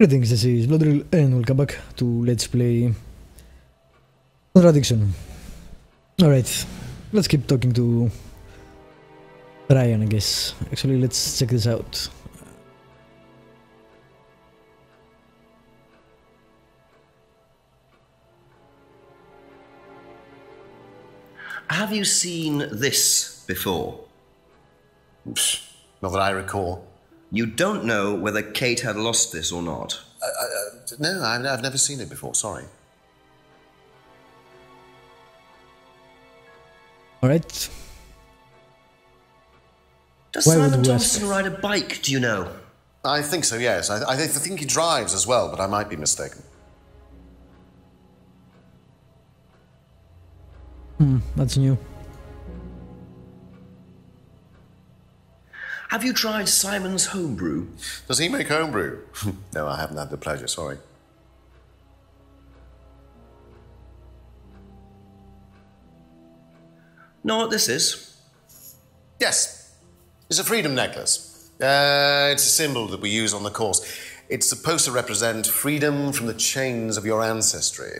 Greetings, this is Bloodrill and welcome back to Let's Play Contradiction. Alright, let's keep talking to Ryan, I guess. Actually, let's check this out. Have you seen this before? Not that I recall. You don't know whether Kate had lost this or not? No, I've never seen it before, sorry. Alright. Does Why would Simon we Thompson ask? ride a bike, do you know? I think so, yes. I think he drives as well, but I might be mistaken. That's new. Have you tried Simon's homebrew? Does he make homebrew? No, I haven't had the pleasure, sorry. Know what this is? Yes, it's a freedom necklace. It's a symbol that we use on the course. It's supposed to represent freedom from the chains of your ancestry.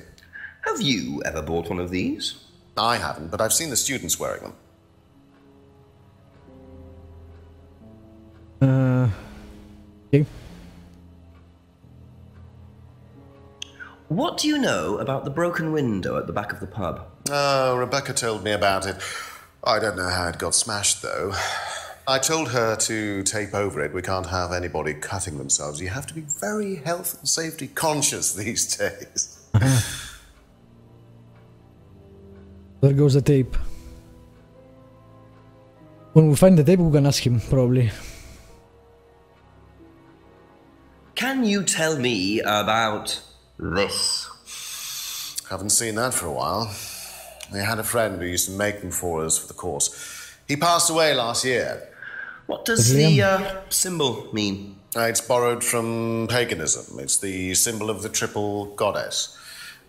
Have you ever bought one of these? I haven't, but I've seen the students wearing them. Okay. What do you know about the broken window at the back of the pub? Oh, Rebecca told me about it. I don't know how it got smashed, though. I told her to tape over it. We can't have anybody cutting themselves. You have to be very health and safety conscious these days. There goes the tape. When we find the tape, we can ask him, probably. Can you tell me about this? Haven't seen that for a while. We had a friend who used to make them for us for the course. He passed away last year. What does the symbol mean? It's borrowed from paganism. It's the symbol of the triple goddess.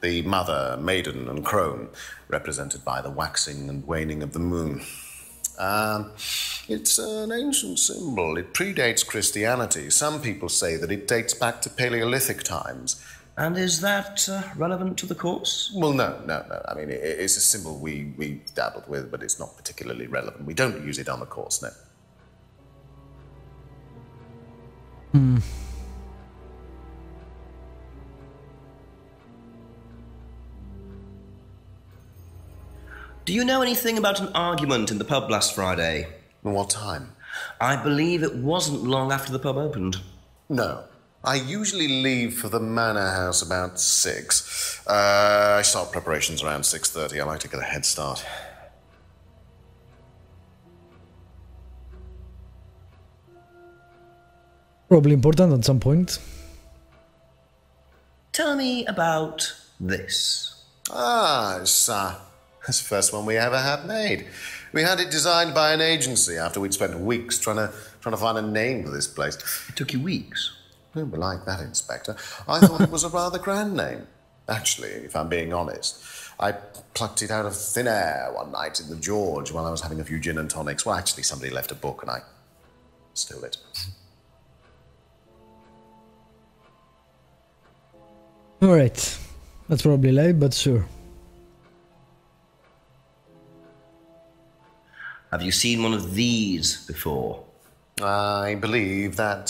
The mother, maiden, and crone, represented by the waxing and waning of the moon. It's an ancient symbol. It predates Christianity. Some people say that it dates back to Paleolithic times. And is that relevant to the course? Well, no. I mean, it's a symbol we dabbled with, but it's not particularly relevant. We don't use it on the course, no. Do you know anything about an argument in the pub last Friday? What time? I believe it wasn't long after the pub opened. No. I usually leave for the manor house about 6. I start preparations around 6:30. I like to get a head start. Probably important at some point. Tell me about this. It's the first one we ever had made. We had it designed by an agency after we'd spent weeks trying to find a name for this place. It took you weeks. Don't be like that, Inspector. I thought it was a rather grand name. Actually, if I'm being honest, I plucked it out of thin air one night in the George while I was having a few gin and tonics. Well, actually, somebody left a book and I stole it. Alright. That's probably live, but sure. Have you seen one of these before? I believe that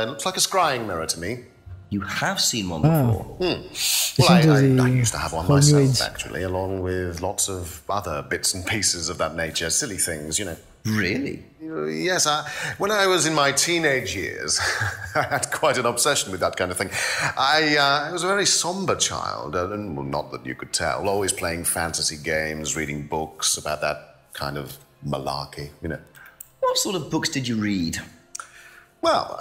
looks like a scrying mirror to me. You have seen one before? Well, I used to have one whole new age. myself, actually, along with lots of other bits and pieces of that nature. Silly things, you know. Really? Yes, when I was in my teenage years, I had quite an obsession with that kind of thing. I was a very somber child, and well, not that you could tell, always playing fantasy games, reading books about that kind of malarkey, you know. What sort of books did you read? Well,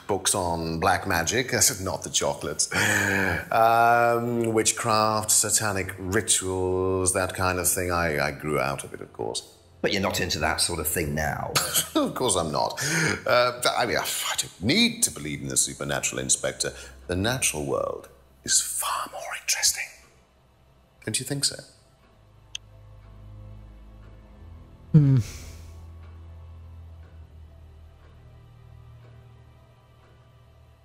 books on black magic, not the chocolates, witchcraft, satanic rituals, that kind of thing. I grew out of it, of course. But you're not into that sort of thing now. Of course I'm not. I mean, I don't need to believe in the supernatural, Inspector. The natural world is far more interesting. Don't you think so?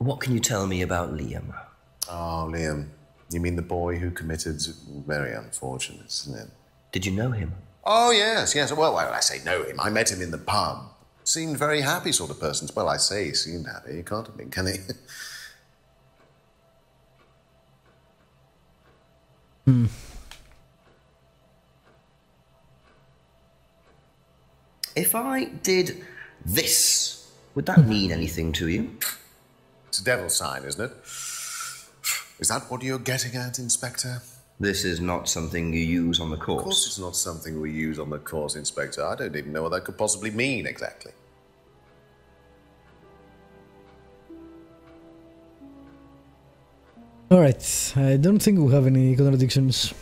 What can you tell me about Liam? Oh, Liam. You mean the boy who committed very unfortunate, isn't it? Did you know him? Oh, yes. Well, I say know him. I met him in the pub. Seemed very happy sort of person. Well, I say he seemed happy. He can't have been, can he? If I did this, would that mean anything to you? It's a devil's sign, isn't it? Is that what you're getting at, Inspector? This is not something you use on the course. Of course it's not something we use on the course, Inspector. I don't even know what that could possibly mean, exactly. Alright, I don't think we have any contradictions.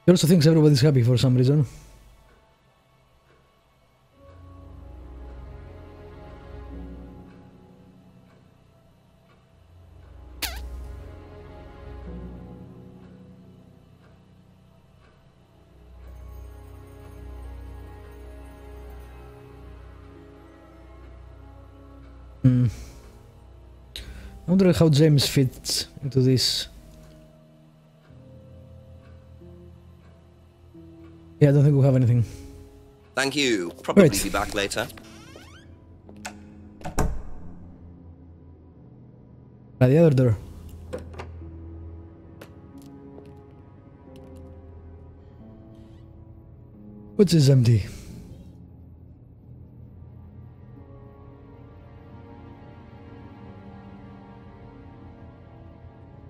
He also thinks everybody's happy for some reason. I wonder how James fits into this. Yeah, I don't think we have anything. Thank you. Probably Right. be back later. By the other door. Which is empty.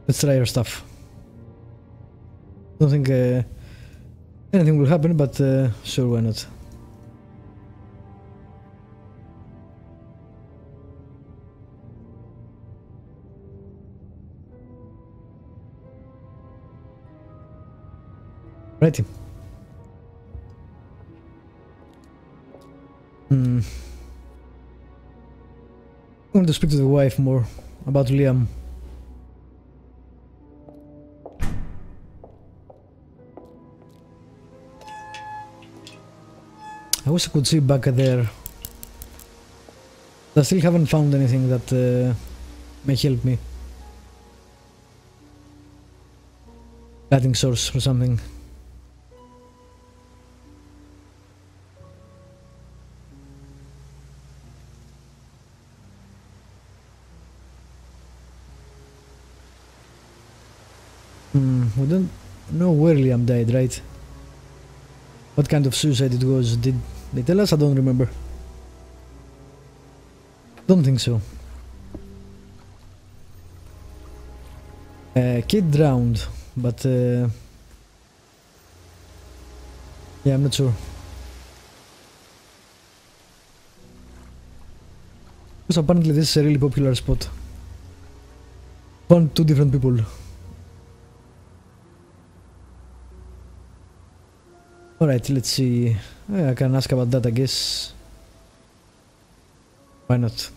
Let's try our stuff. Don't think anything will happen, but sure, why not? Righty. I'm going to speak to the wife more about Liam. I wish I could see back there. I still haven't found anything that may help me. Lighting source or something. We don't know where Liam died, right? What kind of suicide it was? Did they tell us? I don't remember. Don't think so. Kid drowned, but yeah, I'm not sure. Because apparently this is a really popular spot. Found two different people. Alright, let's see. I can ask about that, I guess. Why not?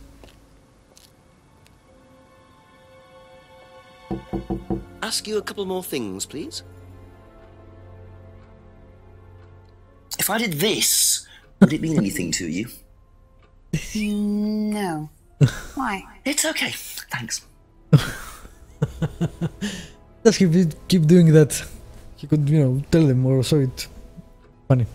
Ask you a couple more things, please. If I did this, would it mean anything to you? No. Why? It's okay. Thanks. Just keep doing that. You could, tell them or show it. Funny.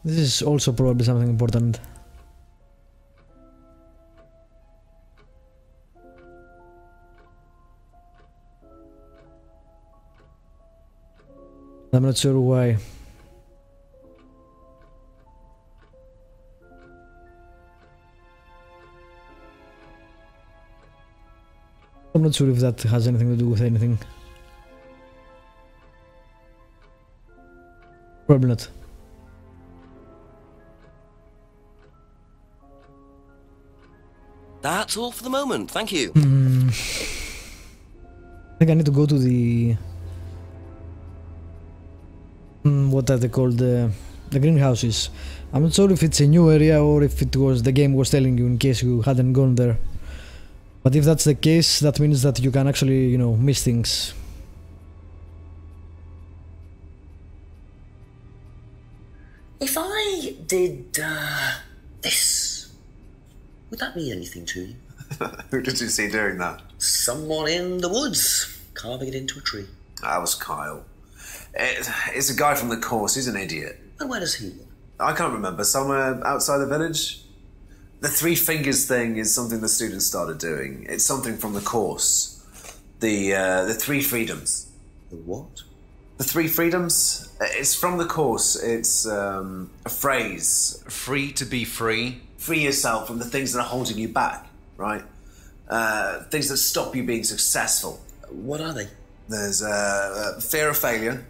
This is also probably something important. I'm not sure why. I'm not sure if that has anything to do with anything. Probably not. That's all for the moment. Thank you. I think I need to go to the... what are they called? the greenhouses. I'm not sure if it's a new area or if it was the game was telling you in case you hadn't gone there. But if that's the case, that means that you can actually, you know, miss things. If I did this, would that mean anything to you? Who did you see doing that? Someone in the woods, carving it into a tree. That was Kyle. It's a guy from the course. He's an idiot. And where does he live? I can't remember. Somewhere outside the village? The three fingers thing is something the students started doing. It's something from the course. The three freedoms. The what? The three freedoms? It's from the course. It's a phrase. Free to be free. Free yourself from the things that are holding you back, right? Things that stop you being successful. What are they? There's fear of failure,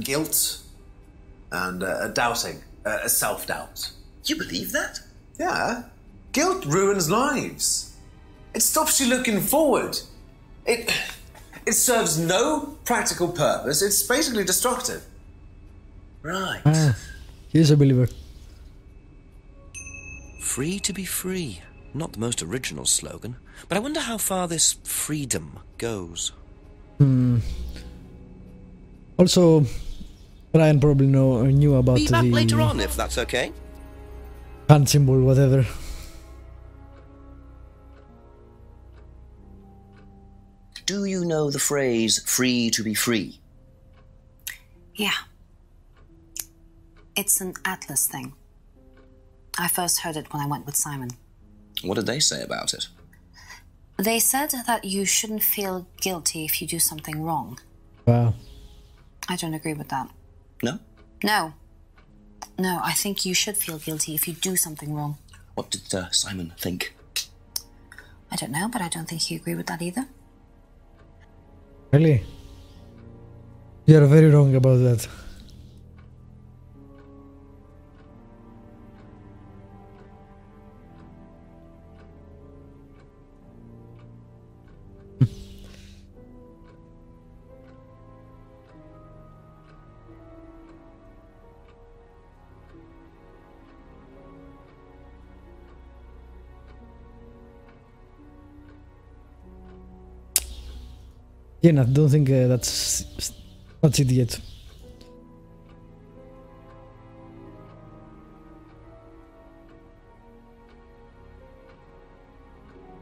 guilt, and doubting, self-doubt. You believe that? Yeah. Guilt ruins lives. It stops you looking forward. It serves no practical purpose. It's basically destructive. Right. Ah, he's a believer. Free to be free. Not the most original slogan, but I wonder how far this freedom goes. Also, Ryan probably knew about Be back the later on, if that's okay. hand symbol, whatever. Do you know the phrase free to be free? Yeah. It's an Atlas thing. I first heard it when I went with Simon. What did they say about it? They said that you shouldn't feel guilty if you do something wrong. Wow. I don't agree with that. No? No. No, I think you should feel guilty if you do something wrong. What did Simon think? I don't know, but I don't think he agreed with that either. Really? You're very wrong about that. Yeah, I don't think that's it yet.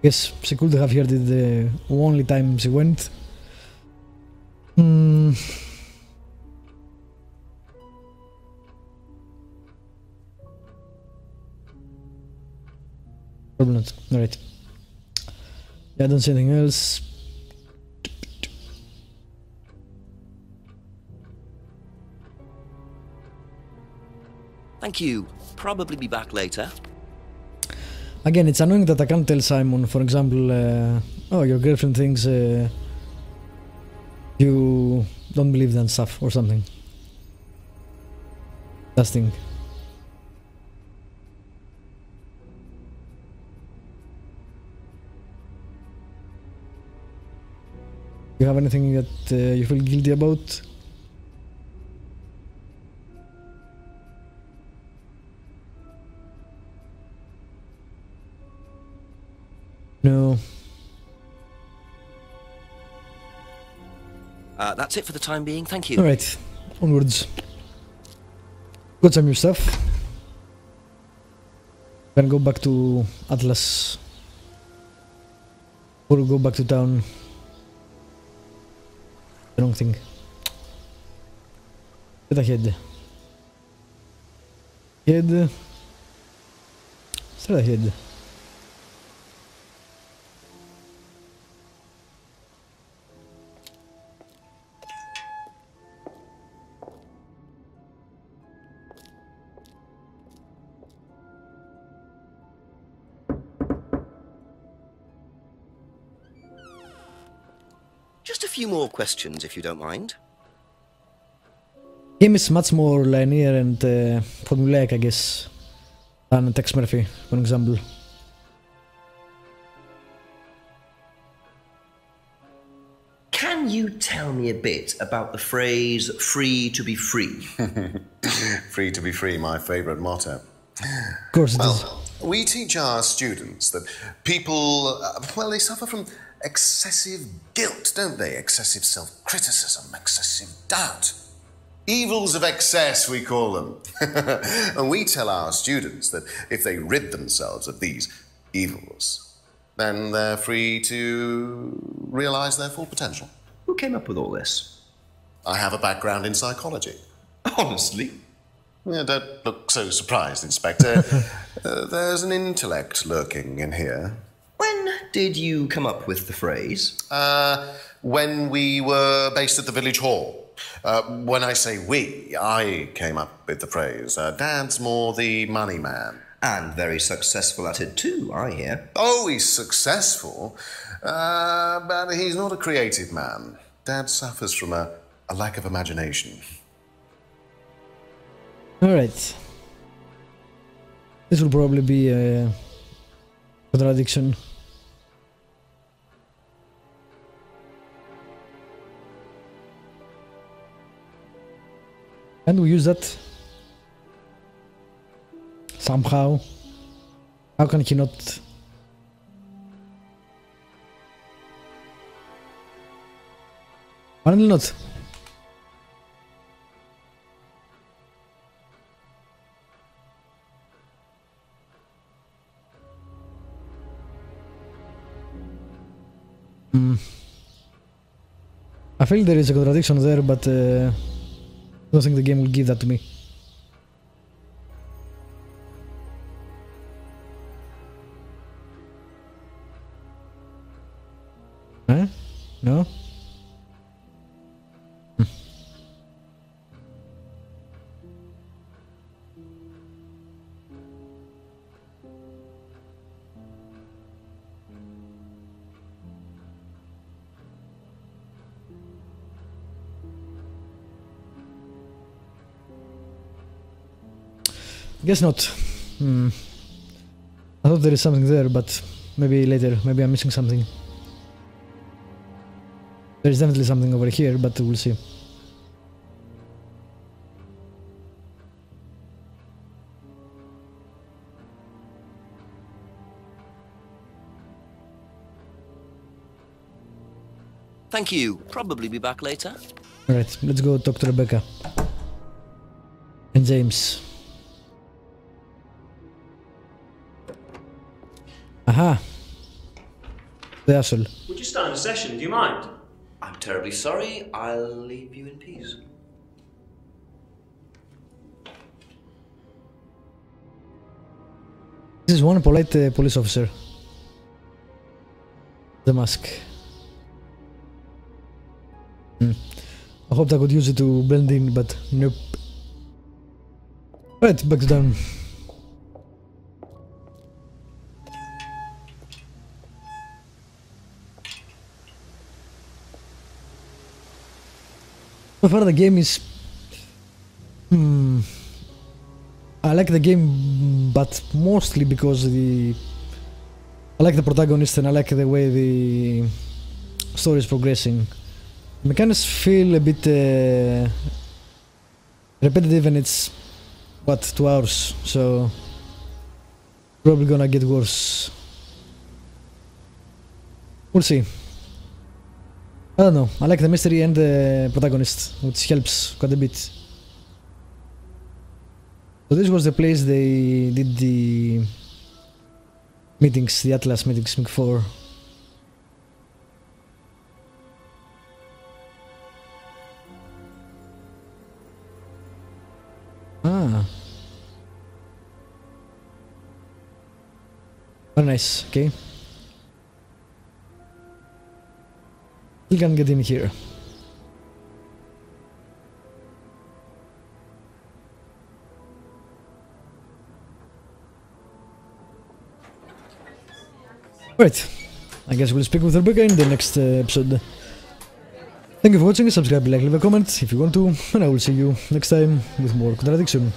Guess she could have heard it the only time she went. Probably not. Alright. Yeah, I don't see anything else. Thank you. Probably be back later. Again, it's annoying that I can't tell Simon, for example, oh, your girlfriend thinks you don't believe that stuff or something. That thing. You have anything that you feel guilty about? No. That's it for the time being. Thank you. Alright, onwards. Got some new stuff. Can go back to Atlas. Or go back to town. The wrong thing. Get ahead. Head. Straight ahead. Just a few more questions, if you don't mind. Game is much more linear and formulaic, I guess, than Tex Murphy, for example. Can you tell me a bit about the phrase free to be free? Free to be free, my favourite motto. Of course it is. We teach our students that people, they suffer from excessive guilt, don't they? Excessive self-criticism, excessive doubt. Evils of excess, we call them. And we tell our students that if they rid themselves of these evils, then they're free to realise their full potential. Who came up with all this? I have a background in psychology. Honestly? Yeah, don't look so surprised, Inspector. There's an intellect lurking in here. When did you come up with the phrase? When we were based at the village hall. When I say we, I came up with the phrase. Dad's more the money man. And very successful at it too, I hear. Oh, he's successful, but he's not a creative man. Dad suffers from a lack of imagination. Alright. This will probably be a contradiction. And we use that somehow. How can he not? Apparently not. I feel there is a contradiction there, but I don't think the game will give that to me. Huh? No? Guess not. I thought there is something there, but maybe later. Maybe I'm missing something. There is definitely something over here, but we'll see. Thank you. Probably be back later. Alright, let's go talk to Rebecca. And James. Aha! The asshole. We're just starting a session, do you mind? I'm terribly sorry. I'll leave you in peace. This is one polite police officer. The mask. I hoped I could use it to blend in, but nope. Right, back down. So far the game is... I like the game, but mostly because I like the protagonist and I like the way the story is progressing. The mechanics feel a bit repetitive and it's, what, 2 hours, so probably gonna get worse. We'll see. I don't know, I like the mystery and the protagonist, which helps quite a bit. So this was the place they did the meetings, the Atlas meetings before. Ah. Very nice, okay. We can get in here. Right, I guess we'll speak with Rebecca in the next episode. Thank you for watching, subscribe, like, leave a comment if you want to, and I will see you next time with more Contradiction.